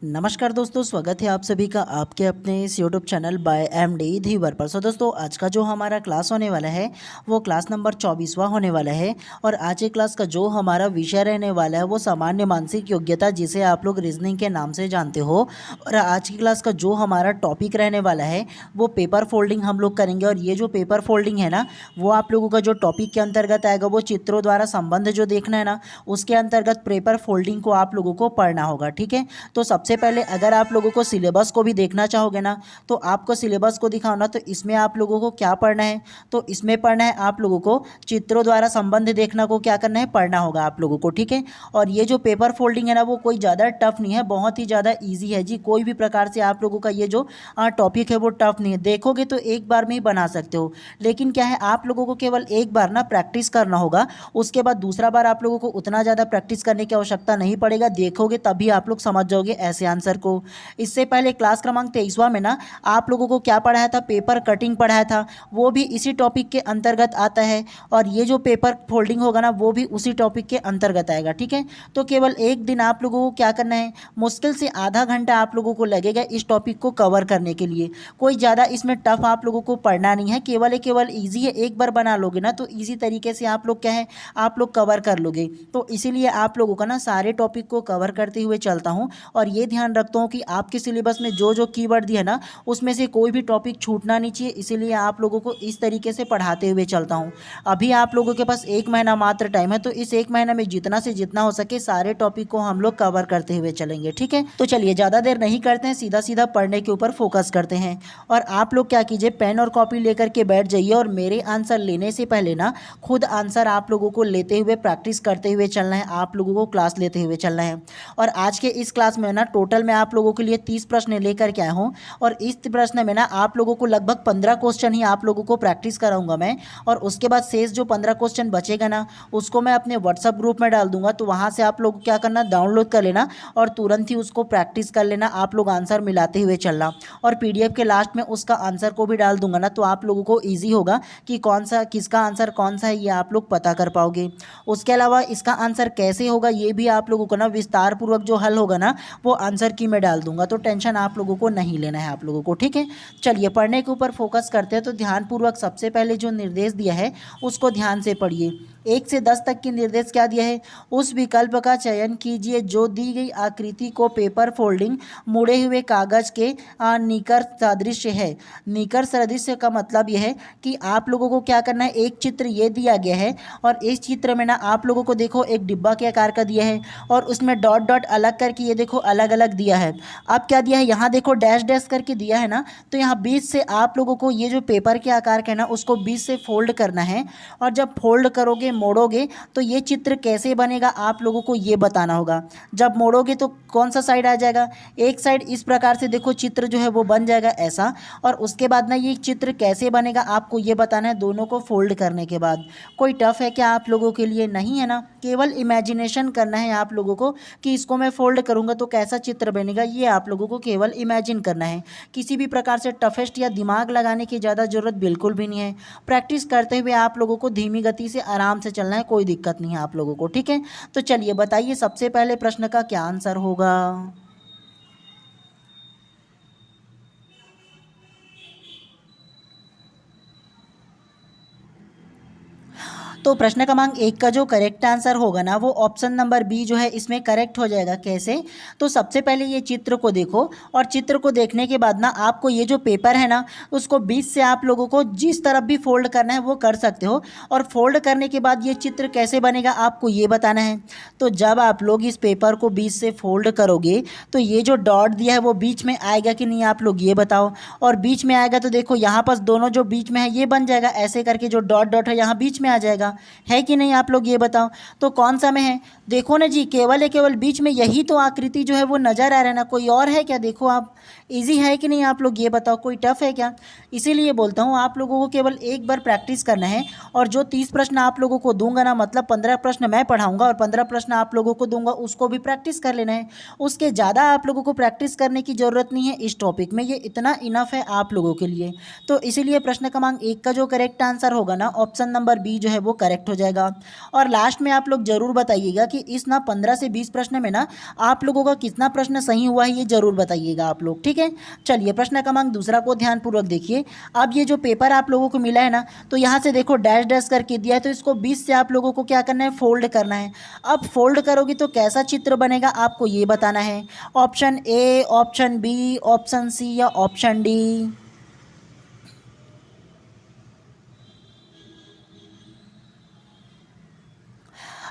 नमस्कार दोस्तों, स्वागत है आप सभी का आपके अपने इस यूट्यूब चैनल बाय एमडी धीवर पर। सो दोस्तों, आज का जो हमारा क्लास होने वाला है वो क्लास नंबर 24वां होने वाला है। और आज के क्लास का जो हमारा विषय रहने वाला है वो सामान्य मानसिक योग्यता, जिसे आप लोग रीजनिंग के नाम से जानते हो। और आज की क्लास का जो हमारा टॉपिक रहने वाला है वो पेपर फोल्डिंग हम लोग करेंगे। और ये जो पेपर फोल्डिंग है ना, वो आप लोगों का जो टॉपिक के अंतर्गत आएगा वो चित्रों द्वारा संबंध जो देखना है ना, उसके अंतर्गत पेपर फोल्डिंग को आप लोगों को पढ़ना होगा। ठीक है, तो सबसे पहले अगर आप लोगों को सिलेबस को भी देखना चाहोगे ना, तो आपको सिलेबस को दिखाओ ना, तो इसमें आप लोगों को क्या पढ़ना है, तो इसमें पढ़ना है आप लोगों को चित्रों द्वारा संबंध देखना को क्या करना है, पढ़ना होगा आप लोगों को। ठीक है, और ये जो पेपर फोल्डिंग है ना, वो कोई ज़्यादा टफ नहीं है, बहुत ही ज़्यादा ईजी है जी। कोई भी प्रकार से आप लोगों का ये जो टॉपिक है वो टफ नहीं है। देखोगे तो एक बार में ही बना सकते हो, लेकिन क्या है, आप लोगों को केवल एक बार ना प्रैक्टिस करना होगा। उसके बाद दूसरा बार आप लोगों को उतना ज़्यादा प्रैक्टिस करने की आवश्यकता नहीं पड़ेगा। देखोगे तभी आप लोग समझ जाओगे ऐसे आंसर को। इससे पहले क्लास क्रमांक 23वां में ना आप लोगों को क्या पढ़ाया था, पेपर कटिंग पढ़ाया था, वो भी इसी टॉपिक के अंतर्गत आता है। और ये जो पेपर फोल्डिंग होगा ना, वो भी उसी टॉपिक के अंतर्गत आएगा। ठीक है, तो केवल एक दिन आप लोगों को क्या करना है, मुश्किल से आधा घंटा आप लोगों को लगेगा इस टॉपिक को कवर करने के लिए। कोई ज़्यादा इसमें टफ आप लोगों को पढ़ना नहीं है, केवल ईजी है। एक बार बना लोगे ना तो ईजी तरीके से आप लोग क्या है, आप लोग कवर कर लोगे। तो इसीलिए आप लोगों का ना सारे टॉपिक को कवर करते हुए चलता हूँ। और ये ध्यान रखता हूँ कि आपके सिलेबस में जो जो कीवर्ड दिया ना, उसमें से कोई भी टॉपिक छूटना नहीं चाहिए। इसीलिए आप लोगों को इस तरीके से पढ़ाते हुए चलता हूँ। अभी आप लोगों के पास 1 महीना मात्र टाइम है, तो इस 1 महीना में जितना से जितना हो सके सारे टॉपिक को हम लोग कवर करते हुए चलेंगे। ठीक है, तो चलिए ज़्यादा देर नहीं करते हैं, सीधा सीधा पढ़ने के ऊपर फोकस करते हैं। और आप लोग क्या कीजिए, पेन और कॉपी लेकर के बैठ जाइए। और मेरे आंसर लेने से पहले ना खुद आंसर आप लोगों को लेते हुए प्रैक्टिस करते हुए चलना है, आप लोगों को क्लास लेते हुए चलना है। और आज के इस क्लास में ना टोटल मैं आप लोगों के लिए 30 प्रश्न लेकर के आया हूँ। और इस प्रश्न में ना आप लोगों को लगभग 15 क्वेश्चन ही आप लोगों को प्रैक्टिस कराऊंगा मैं। और उसके बाद शेष जो 15 क्वेश्चन बचेगा ना, उसको मैं अपने व्हाट्सअप ग्रुप में डाल दूंगा। तो वहाँ से आप लोग क्या करना, डाउनलोड कर लेना और तुरंत ही उसको प्रैक्टिस कर लेना। आप लोग आंसर मिलाते हुए चलना। और पीडीएफ के लास्ट में उसका आंसर को भी डाल दूंगा ना, तो आप लोगों को ईजी होगा कि कौन सा किसका आंसर कौन सा है, ये आप लोग पता कर पाओगे। उसके अलावा इसका आंसर कैसे होगा ये भी आप लोगों को ना विस्तार पूर्वक जो हल होगा ना, वो आंसर की मैं डाल दूंगा। तो टेंशन आप लोगों को नहीं लेना है आप लोगों को। ठीक है, चलिए पढ़ने के ऊपर फोकस करते हैं। तो ध्यानपूर्वक सबसे पहले जो निर्देश दिया है उसको ध्यान से पढ़िए। 1 से 10 तक की निर्देश क्या दिया है, उस विकल्प का चयन कीजिए जो दी गई आकृति को पेपर फोल्डिंग मुड़े हुए कागज के निकर सदृश है। निकर सदृश का मतलब यह है कि आप लोगों को क्या करना है, एक चित्र ये दिया गया है और इस चित्र में ना आप लोगों को देखो एक डिब्बा के आकार का दिया है और उसमें डॉट डॉट अलग करके ये देखो अलग अलग दिया है। अब क्या दिया है, यहाँ देखो डैश डैश करके दिया है ना, तो यहाँ बीच से आप लोगों को ये जो पेपर के आकार का है ना, उसको बीच से फोल्ड करना है। और जब फोल्ड करोगे, मोड़ोगे, तो ये चित्र कैसे बनेगा आप लोगों को ये बताना होगा। जब मोड़ोगे तो कौन सा साइड आ जाएगा, एक साइड इस प्रकार से देखो चित्र जो है वो बन जाएगा ऐसा। और उसके बाद ना ये चित्र कैसे बनेगा आपको ये बताना है, दोनों को फोल्ड करने के बाद। कोई टफ है क्या आप लोगों के लिए, नहीं है ना, केवल इमेजिनेशन करना है आप लोगों को कि इसको मैं फोल्ड करूंगा तो कैसा चित्र बनेगा, ये आप लोगों को केवल इमेजिन करना है। किसी भी प्रकार से टफेस्ट या दिमाग लगाने की ज़्यादा ज़रूरत बिल्कुल भी नहीं है। प्रैक्टिस करते हुए आप लोगों को धीमी गति से आराम से चलना है, कोई दिक्कत नहीं है आप लोगों को। ठीक है, तो चलिए बताइए सबसे पहले प्रश्न का क्या आंसर होगा। तो प्रश्न क्रमांक 1 का जो करेक्ट आंसर होगा ना, वो ऑप्शन नंबर बी जो है इसमें करेक्ट हो जाएगा। कैसे, तो सबसे पहले ये चित्र को देखो और चित्र को देखने के बाद ना आपको ये जो पेपर है ना, उसको बीच से आप लोगों को जिस तरफ भी फोल्ड करना है वो कर सकते हो। और फोल्ड करने के बाद ये चित्र कैसे बनेगा आपको ये बताना है। तो जब आप लोग इस पेपर को बीच से फोल्ड करोगे तो ये जो डॉट दिया है वो बीच में आएगा कि नहीं आप लोग ये बताओ। और बीच में आएगा तो देखो यहाँ पास दोनों जो बीच में है ये बन जाएगा, ऐसे करके जो डॉट डॉट है यहाँ बीच में आ जाएगा, है कि नहीं आप लोग ये बताओ। तो कौन सा में है, देखो ना जी, केवल बीच में यही तो आकृति जो है वो नजर आ रहा है ना, कोई और है क्या, देखो आप। इजी है कि नहीं आप लोग ये बताओ, कोई टफ है क्या। इसीलिए बोलता हूँ आप लोगों को केवल एक बार प्रैक्टिस करना है। और जो 30 प्रश्न आप लोगों को दूंगा ना, मतलब 15 प्रश्न मैं पढ़ाऊंगा और 15 प्रश्न आप लोगों को दूंगा, उसको भी प्रैक्टिस कर लेना है। उसके ज़्यादा आप लोगों को प्रैक्टिस करने की ज़रूरत नहीं है इस टॉपिक में, ये इतना इनफ है आप लोगों के लिए। तो इसीलिए प्रश्न क्रमांक 1 का जो करेक्ट आंसर होगा ना, ऑप्शन नंबर बी जो है वो करेक्ट हो जाएगा। और लास्ट में आप लोग ज़रूर बताइएगा कि इस ना 15 से 20 प्रश्न में ना आप लोगों का कितना प्रश्न सही हुआ है, ये ज़रूर बताइएगा आप लोग, ठीक है। चलिए प्रश्न क्रमांक दूसरा को ध्यानपूर्वक देखिए। अब ये जो पेपर आप लोगों को मिला है ना, तो यहाँ से देखो डैश डैश करके दिया है, तो इसको 20 से आप लोगों को क्या करना है, फोल्ड करना है। अब फोल्ड करोगे तो कैसा चित्र बनेगा आपको ये बताना है। Option A, option B, option C या ऑप्शन डी।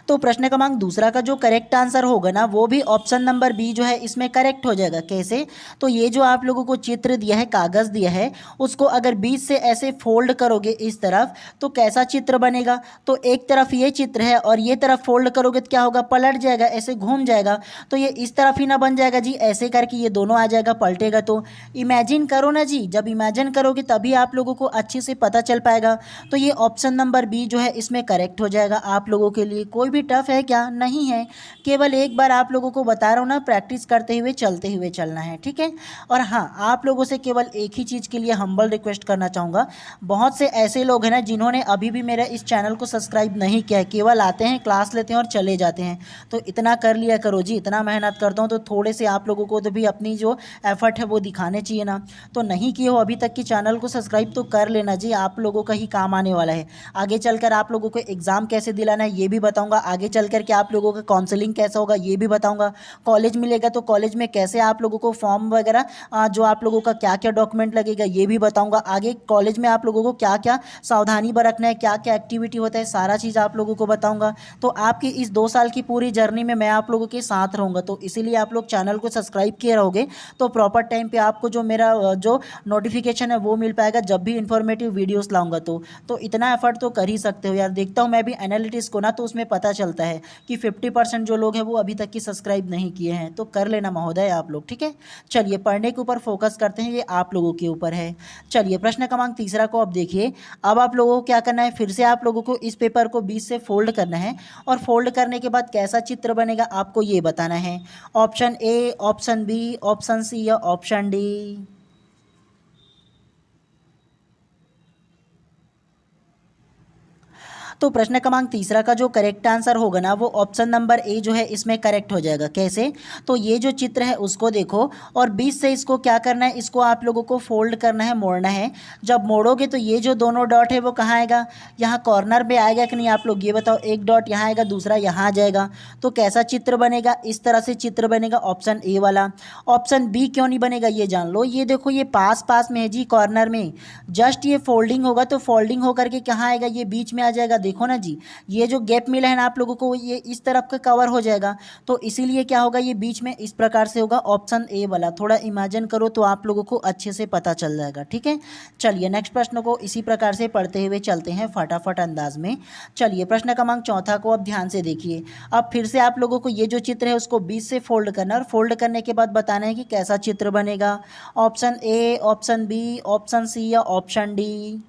तो प्रश्न क्रमांक दूसरा का जो करेक्ट आंसर होगा ना, वो भी ऑप्शन नंबर बी जो है इसमें करेक्ट हो जाएगा। कैसे? तो ये जो आप लोगों को चित्र दिया है, कागज़ दिया है, उसको अगर बीच से ऐसे फोल्ड करोगे इस तरफ, तो कैसा चित्र बनेगा? तो एक तरफ ये चित्र है और ये तरफ फोल्ड करोगे तो क्या होगा, पलट जाएगा, ऐसे घूम जाएगा। तो ये इस तरफ ही ना बन जाएगा जी, ऐसे करके ये दोनों आ जाएगा, पलटेगा। तो इमेजिन करो ना जी, जब इमेजिन करोगे तभी आप लोगों को अच्छे से पता चल पाएगा। तो ये ऑप्शन नंबर बी जो है इसमें करेक्ट हो जाएगा आप लोगों के लिए। कोई भी टफ है क्या? नहीं है, केवल एक बार आप लोगों को बता रहा हूँ ना, प्रैक्टिस करते हुए चलते हुए चलना है, ठीक है। और हाँ, आप लोगों से केवल एक ही चीज़ के लिए हम्बल रिक्वेस्ट करना चाहूँगा। बहुत से ऐसे लोग हैं ना जिन्होंने अभी भी मेरा इस चैनल को सब्सक्राइब नहीं किया है, केवल आते हैं, क्लास लेते हैं और चले जाते हैं। तो इतना कर लिया करो जी, इतना मेहनत करता हूँ तो थोड़े से आप लोगों को तो भी अपनी जो एफर्ट है वो दिखाने चाहिए ना। तो नहीं किए हो अभी तक कि चैनल को सब्सक्राइब तो कर लेना जी, आप लोगों का ही काम आने वाला है। आगे चलकर आप लोगों को एग्ज़ाम कैसे दिलाना है ये भी बताऊँगा, आगे चल कर के आप लोगों का काउंसलिंग कैसा होगा ये भी बताऊंगा। कॉलेज मिलेगा तो कॉलेज में कैसे आप लोगों को फॉर्म वगैरह जो आप लोगों का क्या क्या डॉक्यूमेंट लगेगा ये भी बताऊंगा। आगे कॉलेज में आप लोगों को क्या क्या सावधानी बरतना है, क्या क्या एक्टिविटी होता है, सारा चीज़ आप लोगों को बताऊंगा। तो आपकी इस 2 साल की पूरी जर्नी में मैं आप लोगों के साथ रहूँगा। तो इसीलिए आप लोग चैनल को सब्सक्राइब किए रहोगे तो प्रॉपर टाइम पर आपको जो मेरा जो नोटिफिकेशन है वो मिल पाएगा जब भी इंफॉर्मेटिव वीडियोज़ लाऊंगा। तो इतना एफर्ट तो कर ही सकते हो यार। देखता हूँ मैं भी एनालिटिक्स को ना, तो उसमें पता चलता है कि 50% जो लोग हैं वो अभी तक की सब्सक्राइब नहीं किए हैं। तो कर लेना महोदय आप लोग, ठीक है। चलिए पढ़ने के ऊपर फोकस करते हैं, ये आप लोगों के ऊपर है। चलिए प्रश्न क्रमांक तीसरा को अब देखिए। अब आप लोगों को क्या करना है, फिर से आप लोगों को इस पेपर को बीच से फोल्ड करना है और फोल्ड करने के बाद कैसा चित्र बनेगा आपको ये बताना है। Option A, option B, option C या ऑप्शन डी। तो प्रश्न क्रमांक तीसरा का जो करेक्ट आंसर होगा ना, वो ऑप्शन नंबर ए जो है इसमें करेक्ट हो जाएगा। कैसे? तो ये जो चित्र है उसको देखो और बीच से इसको क्या करना है, इसको आप लोगों को फोल्ड करना है, मोड़ना है। जब मोड़ोगे तो ये जो दोनों डॉट है वो कहाँ आएगा, यहाँ कॉर्नर पे आएगा कि नहीं आप लोग ये बताओ। एक डॉट यहाँ आएगा, दूसरा यहाँ आ जाएगा। तो कैसा चित्र बनेगा, इस तरह से चित्र बनेगा ऑप्शन ए वाला। ऑप्शन बी क्यों नहीं बनेगा ये जान लो। ये देखो ये पास पास में है जी, कॉर्नर में। जस्ट ये फोल्डिंग होगा तो फोल्डिंग होकर के कहाँ आएगा, ये बीच में आ जाएगा। देखो ना जी, ये जो गैप मिला है ना आप लोगों को, ये इस तरफ का कवर हो जाएगा। तो इसीलिए क्या होगा, ये बीच में इस प्रकार से होगा ऑप्शन ए वाला। थोड़ा इमेजिन करो तो आप लोगों को अच्छे से पता चल जाएगा, ठीक है। चलिए नेक्स्ट प्रश्न को इसी प्रकार से पढ़ते हुए चलते हैं फटाफट अंदाज में। चलिए प्रश्न क्रमांक चौथा को अब ध्यान से देखिए। अब फिर से आप लोगों को ये जो चित्र है उसको बीच से फोल्ड करना है और फोल्ड करने के बाद बताना है कि कैसा चित्र बनेगा। Option A, option B, option C या ऑप्शन डी।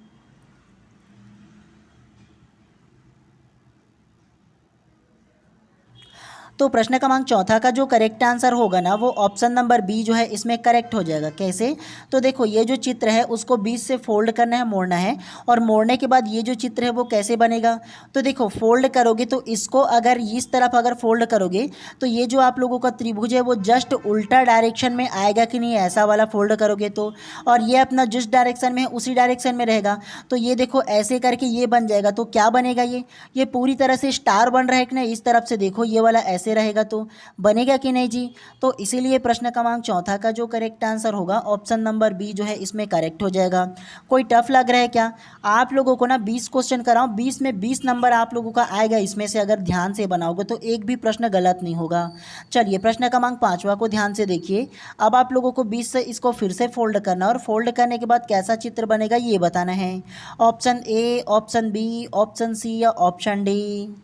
तो प्रश्न क्रमांक चौथा का जो करेक्ट आंसर होगा ना, वो ऑप्शन नंबर बी जो है इसमें करेक्ट हो जाएगा। कैसे? तो देखो ये जो चित्र है उसको बीच से फोल्ड करना है, मोड़ना है। और मोड़ने के बाद ये जो चित्र है वो कैसे बनेगा, तो देखो फोल्ड करोगे तो इसको अगर इस तरफ अगर फोल्ड करोगे तो ये जो आप लोगों का त्रिभुज है वो जस्ट उल्टा डायरेक्शन में आएगा कि नहीं, ऐसा वाला फोल्ड करोगे तो। और ये अपना जिस डायरेक्शन में है उसी डायरेक्शन में रहेगा। तो ये देखो ऐसे करके ये बन जाएगा। तो क्या बनेगा, ये पूरी तरह से स्टार बन रहा है कि नहीं, इस तरफ से देखो ये वाला ऐसे रहेगा। तो बनेगा कि नहीं जी। तो इसीलिए प्रश्न क्रमांक चौथा का जो करेक्ट आंसर होगा ऑप्शन नंबर बी जो है इसमें करेक्ट हो जाएगा। कोई टफ लग रहा है क्या? आप लोगों को ना 20 क्वेश्चन कराऊं, 20 में 20 नंबर आप लोगों का आएगा। इसमें से अगर ध्यान से बनाओगे तो एक भी प्रश्न गलत नहीं होगा। चलिए प्रश्न क्रमांक पांचवा को ध्यान से देखिए। अब आप लोगों को 20 से इसको फिर से फोल्ड करना और फोल्ड करने के बाद कैसा चित्र बनेगा ये बताना है। Option A, option B, option C या ऑप्शन डी।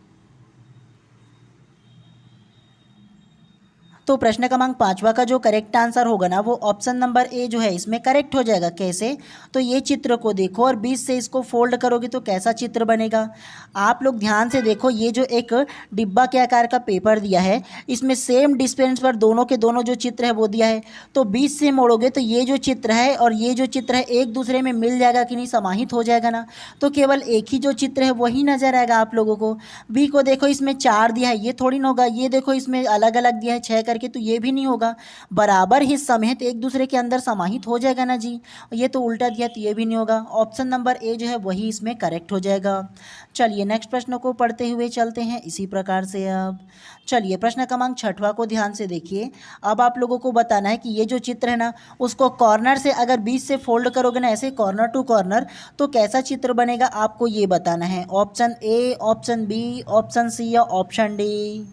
तो प्रश्न क्रमांक 5वां का जो करेक्ट आंसर होगा ना वो ऑप्शन नंबर ए जो है इसमें करेक्ट हो जाएगा। कैसे? तो ये चित्र को देखो और 20 से इसको फोल्ड करोगे तो कैसा चित्र बनेगा। आप लोग ध्यान से देखो, ये जो एक डिब्बा के आकार का पेपर दिया है इसमें सेम डिस्टेंस पर दोनों के दोनों जो चित्र है वो दिया है। तो 20 से मोड़ोगे तो ये जो चित्र है और ये जो चित्र है एक दूसरे में मिल जाएगा कि नहीं, समाहित हो जाएगा ना। तो केवल एक ही जो चित्र है वही नजर आएगा आप लोगों को। बी को देखो इसमें 4 दिया है, ये थोड़ी ना होगा। ये देखो इसमें अलग अलग दिया है 6 करके, तो ये भी नहीं होगा। बराबर हिस्सा में है तो एक दूसरे के अंदर समाहित हो जाएगा ना जी। ये तो उल्टा दिया तो ये भी नहीं होगा। ऑप्शन नंबर ए जो है वही इसमें करेक्ट हो जाएगा। चलिए नेक्स्ट प्रश्न को पढ़ते हुए चलते हैं इसी प्रकार से। अब चलिए प्रश्न क्रमांक 6वां को ध्यान से देखिए। अब आप लोगों को बताना है कि ये जो चित्र है ना उसको कॉर्नर से अगर 20 से फोल्ड करोगे ना ऐसे कॉर्नर टू कॉर्नर तो कैसा चित्र बनेगा आपको ये बताना है। Option A, option B, option C या ऑप्शन डी।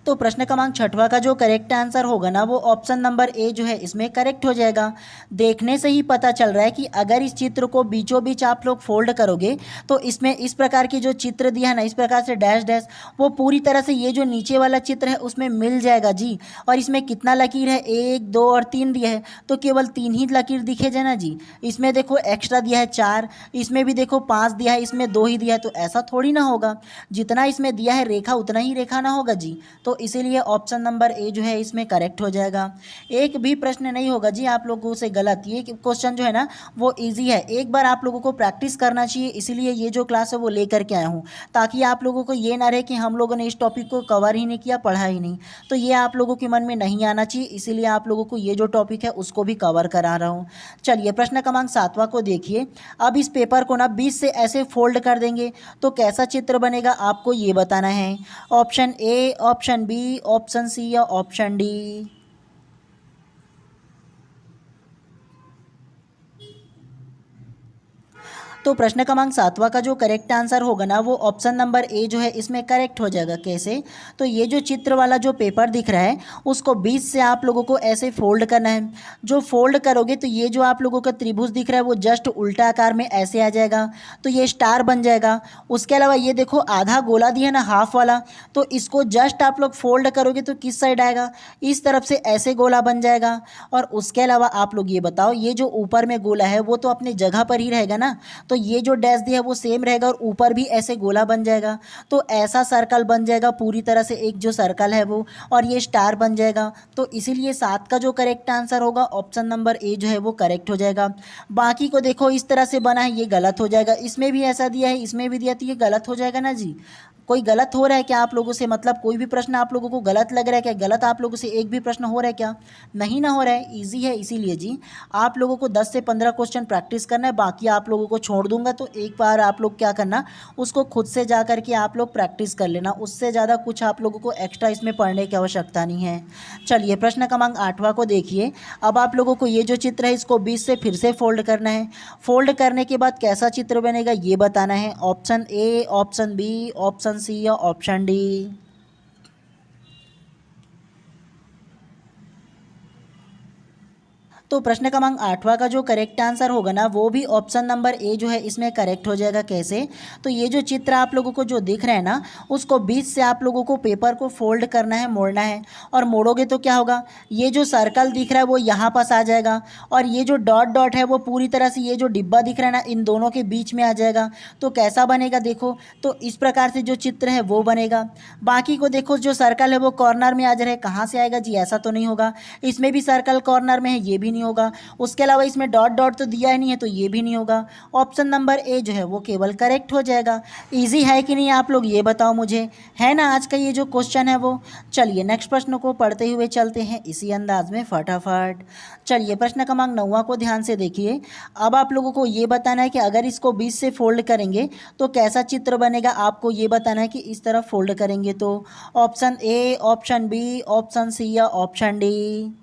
तो प्रश्न क्रमांक 6वां का जो करेक्ट आंसर होगा ना वो ऑप्शन नंबर ए जो है इसमें करेक्ट हो जाएगा। देखने से ही पता चल रहा है कि अगर इस चित्र को बीचों बीच आप लोग फोल्ड करोगे तो इसमें इस प्रकार की जो चित्र दिया है ना, इस प्रकार से डैश डैश, वो पूरी तरह से ये जो नीचे वाला चित्र है उसमें मिल जाएगा जी। और इसमें कितना लकीर है, 1, 2 और 3 दिया है तो केवल 3 ही लकीर दिखे जाए ना जी। इसमें देखो एक्स्ट्रा दिया है 4, इसमें भी देखो 5 दिया है, इसमें 2 ही दिया है, तो ऐसा थोड़ी ना होगा। जितना इसमें दिया है रेखा उतना ही रेखा ना होगा जी। तो इसीलिए ऑप्शन नंबर ए जो है इसमें करेक्ट हो जाएगा। एक भी प्रश्न नहीं होगा जी आप लोगों से गलत। ये क्वेश्चन जो है ना वो इजी है, एक बार आप लोगों को प्रैक्टिस करना चाहिए। इसीलिए ये जो क्लास है वो लेकर के आया हूँ ताकि आप लोगों को ये ना रहे कि हम लोगों ने इस टॉपिक को कवर ही नहीं किया, पढ़ा ही नहीं। तो ये आप लोगों के मन में नहीं आना चाहिए, इसीलिए आप लोगों को ये जो टॉपिक है उसको भी कवर करा रहा हूँ। चलिए प्रश्न क्रमांक 7वां को देखिए। अब इस पेपर को ना 20 से ऐसे फोल्ड कर देंगे तो कैसा चित्र बनेगा आपको ये बताना है। Option A, option B, option C या ऑप्शन डी। तो प्रश्न क्रमांक 7वां का जो करेक्ट आंसर होगा ना वो ऑप्शन नंबर ए जो है इसमें करेक्ट हो जाएगा। कैसे? तो ये जो चित्र वाला जो पेपर दिख रहा है उसको 20 से आप लोगों को ऐसे फोल्ड करना है। जो फोल्ड करोगे तो ये जो आप लोगों का त्रिभुज दिख रहा है वो जस्ट उल्टा आकार में ऐसे आ जाएगा, तो ये स्टार बन जाएगा। उसके अलावा ये देखो आधा गोला दिया है ना, हाफ वाला, तो इसको जस्ट आप लोग फोल्ड करोगे तो किस साइड आएगा, इस तरफ से ऐसे गोला बन जाएगा। और उसके अलावा आप लोग ये बताओ, ये जो ऊपर में गोला है वो तो अपनी जगह पर ही रहेगा ना, तो ये जो डैश दिया है वो सेम रहेगा और ऊपर भी ऐसे गोला बन जाएगा। तो ऐसा सर्कल बन जाएगा पूरी तरह से, एक जो सर्कल है वो, और ये स्टार बन जाएगा। तो इसीलिए 7 का जो करेक्ट आंसर होगा ऑप्शन नंबर ए जो है वो करेक्ट हो जाएगा। बाकी को देखो इस तरह से बना है, ये गलत हो जाएगा। इसमें भी ऐसा दिया है, इसमें भी दिया, तो ये गलत हो जाएगा ना जी। कोई गलत हो रहा है क्या आप लोगों से? मतलब कोई भी प्रश्न आप लोगों को गलत लग रहा है क्या? गलत आप लोगों से एक भी प्रश्न हो रहा है क्या? नहीं ना हो रहा है, इजी है। इसीलिए जी आप लोगों को 10 से 15 क्वेश्चन प्रैक्टिस करना है, बाकी आप लोगों को छोड़ दूंगा। तो एक बार आप लोग क्या करना, उसको खुद से जा करके आप लोग प्रैक्टिस कर लेना, उससे ज़्यादा कुछ आप लोगों को एक्स्ट्रा इसमें पढ़ने की आवश्यकता नहीं है। चलिए प्रश्न क्रमांक 8वां को देखिए। अब आप लोगों को ये जो चित्र है इसको 20 से फिर से फोल्ड करना है। फोल्ड करने के बाद कैसा चित्र बनेगा ये बताना है। Option A, option B, option C या ऑप्शन डी। तो प्रश्न क्रमांक 8वां का जो करेक्ट आंसर होगा ना वो भी ऑप्शन नंबर ए जो है इसमें करेक्ट हो जाएगा। कैसे? तो ये जो चित्र आप लोगों को जो दिख रहा है ना उसको 20 से आप लोगों को पेपर को फोल्ड करना है, मोड़ना है। और मोड़ोगे तो क्या होगा, ये जो सर्कल दिख रहा है वो यहाँ पास आ जाएगा और ये जो डॉट डॉट है वो पूरी तरह से ये जो डिब्बा दिख रहा है ना इन दोनों के बीच में आ जाएगा। तो कैसा बनेगा देखो, तो इस प्रकार से जो चित्र है वो बनेगा। बाकी को देखो, जो सर्कल है वो कॉर्नर में आ जा रहा है, कहाँ से आएगा जी? ऐसा तो नहीं होगा। इसमें भी सर्कल कॉर्नर में है, ये भी नहीं होगा। उसके अलावा इसमें डॉट डॉट तो दिया ही नहीं है, तो ये भी नहीं होगा। ऑप्शन नंबर ए जो है वो केवल करेक्ट हो जाएगा। इजी है कि नहीं आप लोग ये बताओ मुझे, है ना आज का ये जो क्वेश्चन है वो। चलिए नेक्स्ट प्रश्न को पढ़ते हुए चलते हैं इसी अंदाज में फटाफट। चलिए प्रश्न क्रमांक 9वां को ध्यान से देखिए। अब आप लोगों को ये बताना है कि अगर इसको 20 से फोल्ड करेंगे तो कैसा चित्र बनेगा, आपको ये बताना है कि इस तरफ फोल्ड करेंगे तो। Option A, option B, option C या ऑप्शन डी।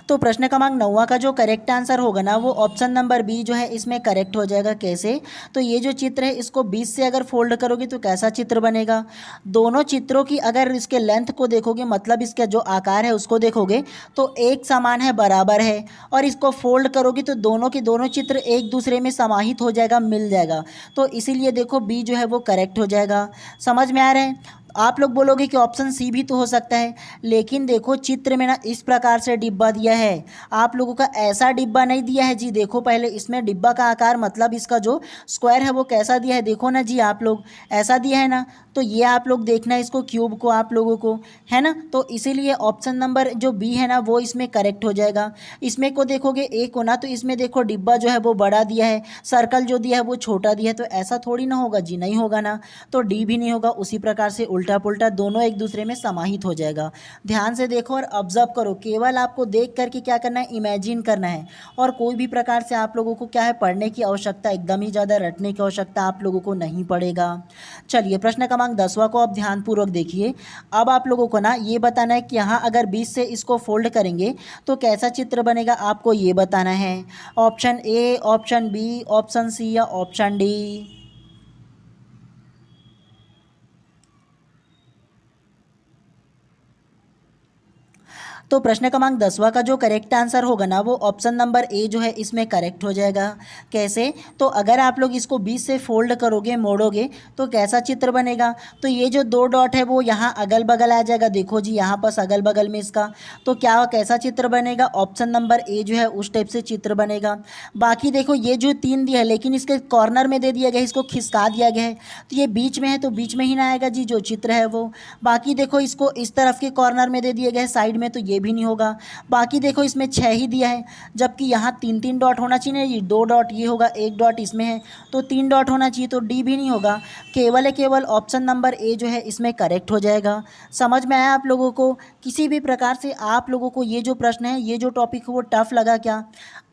तो प्रश्न क्रमांक 9 का जो करेक्ट आंसर होगा ना वो ऑप्शन नंबर बी जो है इसमें करेक्ट हो जाएगा। कैसे? तो ये जो चित्र है इसको 20 से अगर फोल्ड करोगे तो कैसा चित्र बनेगा? दोनों चित्रों की अगर इसके लेंथ को देखोगे, मतलब इसका जो आकार है उसको देखोगे तो एक समान है, बराबर है, और इसको फोल्ड करोगे तो दोनों के दोनों चित्र एक दूसरे में समाहित हो जाएगा, मिल जाएगा। तो इसीलिए देखो बी जो है वो करेक्ट हो जाएगा। समझ में आ रहा है? आप लोग बोलोगे कि ऑप्शन सी भी तो हो सकता है, लेकिन देखो चित्र में ना इस प्रकार से डिब्बा दिया है, आप लोगों का ऐसा डिब्बा नहीं दिया है जी। देखो पहले इसमें डिब्बा का आकार, मतलब इसका जो स्क्वायर है वो कैसा दिया है, देखो ना जी, आप लोग ऐसा दिया है ना। तो ये आप लोग देखना है इसको, क्यूब को आप लोगों को, है ना। तो इसीलिए ऑप्शन नंबर जो बी है ना वो इसमें करेक्ट हो जाएगा। इसमें को देखोगे ए को ना, तो इसमें देखो डिब्बा जो है वो बड़ा दिया है, सर्कल जो दिया है वो छोटा दिया है, तो ऐसा थोड़ी ना होगा जी, नहीं होगा ना। तो डी भी नहीं होगा। उसी प्रकार से उल्टा पुल्टा दोनों एक दूसरे में समाहित हो जाएगा। ध्यान से देखो और ऑब्जर्व करो, केवल आपको देख करके क्या करना है, इमेजिन करना है, और कोई भी प्रकार से आप लोगों को क्या है, पढ़ने की आवश्यकता, एकदम ही ज़्यादा रटने की आवश्यकता आप लोगों को नहीं पड़ेगा। चलिए प्रश्न क्रमांक 10वां को आप ध्यानपूर्वक देखिए। अब आप लोगों को ना ये बताना है कि यहाँ अगर 20 से इसको फोल्ड करेंगे तो कैसा चित्र बनेगा, आपको ये बताना है। Option A, option B, option C या ऑप्शन डी? तो प्रश्न क्रमांक 10वां का जो करेक्ट आंसर होगा ना वो ऑप्शन नंबर ए जो है इसमें करेक्ट हो जाएगा। कैसे? तो अगर आप लोग इसको 20 से फोल्ड करोगे, मोड़ोगे, तो कैसा चित्र बनेगा? तो ये जो दो डॉट है वो यहाँ अगल बगल आ जाएगा, देखो जी यहाँ पास अगल बगल में इसका, तो क्या कैसा चित्र बनेगा? ऑप्शन नंबर ए जो है उस टाइप से चित्र बनेगा। बाकी देखो ये जो 3 दिया है लेकिन इसके कॉर्नर में दे दिया गया है, इसको खिसका दिया गया है, तो ये बीच में है तो बीच में ही ना आएगा जी जो चित्र है वो। बाकी देखो इसको इस तरफ के कॉर्नर में दे दिए गए साइड में, तो ये भी नहीं होगा। बाकी देखो इसमें 6 ही दिया है, जबकि यहाँ 3-3 डॉट होना चाहिए, ये 2 डॉट ये होगा, 1 डॉट इसमें है, तो 3 डॉट होना चाहिए, तो डी भी नहीं होगा। केवल ऑप्शन नंबर ए जो है इसमें करेक्ट हो जाएगा। समझ में आया आप लोगों को? किसी भी प्रकार से आप लोगों को ये जो प्रश्न है, ये जो टॉपिक है वो टफ लगा क्या?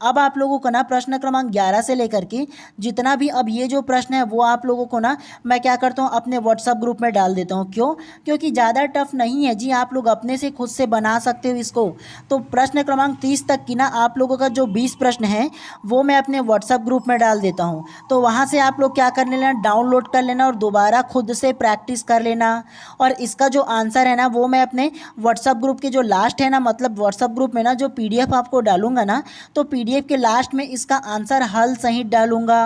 अब आप लोगों को ना प्रश्न क्रमांक 11 से लेकर के जितना भी अब ये जो प्रश्न है वो आप लोगों को ना मैं क्या करता हूँ अपने व्हाट्सएप ग्रुप में डाल देता हूँ। क्यों? क्योंकि ज़्यादा टफ नहीं है जी, आप लोग अपने से खुद से बना सकते हो इसको। तो प्रश्न क्रमांक 30 तक की ना आप लोगों का जो 20 प्रश्न है वो मैं अपने व्हाट्सएप ग्रुप में डाल देता हूँ। तो वहाँ से आप लोग क्या कर लेना, डाउनलोड कर लेना और दोबारा खुद से प्रैक्टिस कर लेना। और इसका जो आंसर है ना वो मैं अपने व्हाट्सएप ग्रुप के जो लास्ट है ना, मतलब व्हाट्सएप ग्रुप में ना जो PDF आपको डालूंगा ना, तो PDF के लास्ट में इसका आंसर हल सहित डालूंगा।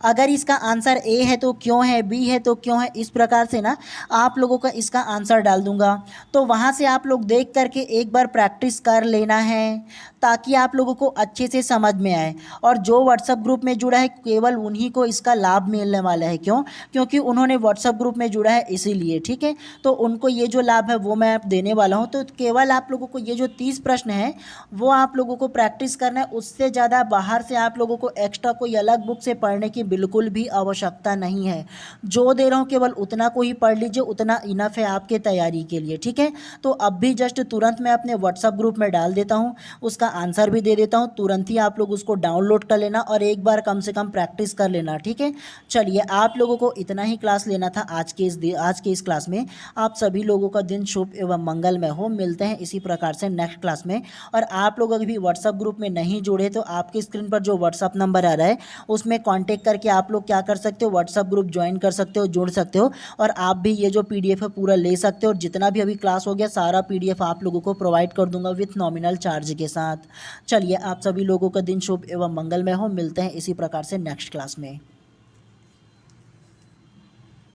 अगर इसका आंसर ए है तो क्यों है, बी है तो क्यों है, इस प्रकार से ना आप लोगों का इसका आंसर डाल दूंगा। तो वहाँ से आप लोग देख करके एक बार प्रैक्टिस कर लेना है ताकि आप लोगों को अच्छे से समझ में आए। और जो व्हाट्सएप ग्रुप में जुड़ा है केवल उन्हीं को इसका लाभ मिलने वाला है। क्यों? क्योंकि उन्होंने व्हाट्सएप ग्रुप में जुड़ा है इसीलिए, ठीक है। तो उनको ये जो लाभ है वो मैं देने वाला हूँ। तो केवल आप लोगों को ये जो 30 प्रश्न है वो आप लोगों को प्रैक्टिस करना है, उससे ज़्यादा बाहर से आप लोगों को एक्स्ट्रा कोई अलग बुक से पढ़ने की बिल्कुल भी आवश्यकता नहीं है। जो दे रहा हूँ केवल उतना को ही पढ़ लीजिए, उतना इनफ है आपके तैयारी के लिए, ठीक है। तो अब भी जस्ट तुरंत मैं अपने व्हाट्सएप ग्रुप में डाल देता हूँ, उसका आंसर भी दे देता हूँ, तुरंत ही आप लोग उसको डाउनलोड कर लेना और एक बार कम से कम प्रैक्टिस कर लेना, ठीक है। चलिए आप लोगों को इतना ही क्लास लेना था आज के इस क्लास में। आप सभी लोगों का दिन शुभ एवं मंगलमय हो। मिलते हैं इसी प्रकार से नेक्स्ट क्लास में। और आप लोग अभी व्हाट्सएप ग्रुप में नहीं जुड़े तो आपकी स्क्रीन पर जो व्हाट्सएप नंबर आ रहा है उसमें कॉन्टेक्ट करके आप लोग क्या कर सकते हो, व्हाट्सएप ग्रुप ज्वाइन कर सकते हो, जुड़ सकते हो। और आप भी ये जो PDF है पूरा ले सकते हो, और जितना भी अभी क्लास हो गया सारा PDF आप लोगों को प्रोवाइड कर दूंगा विथ नॉमिनल चार्ज के साथ। चलिए आप सभी लोगों का दिन शुभ एवं मंगलमय हो। मिलते हैं इसी प्रकार से नेक्स्ट क्लास में।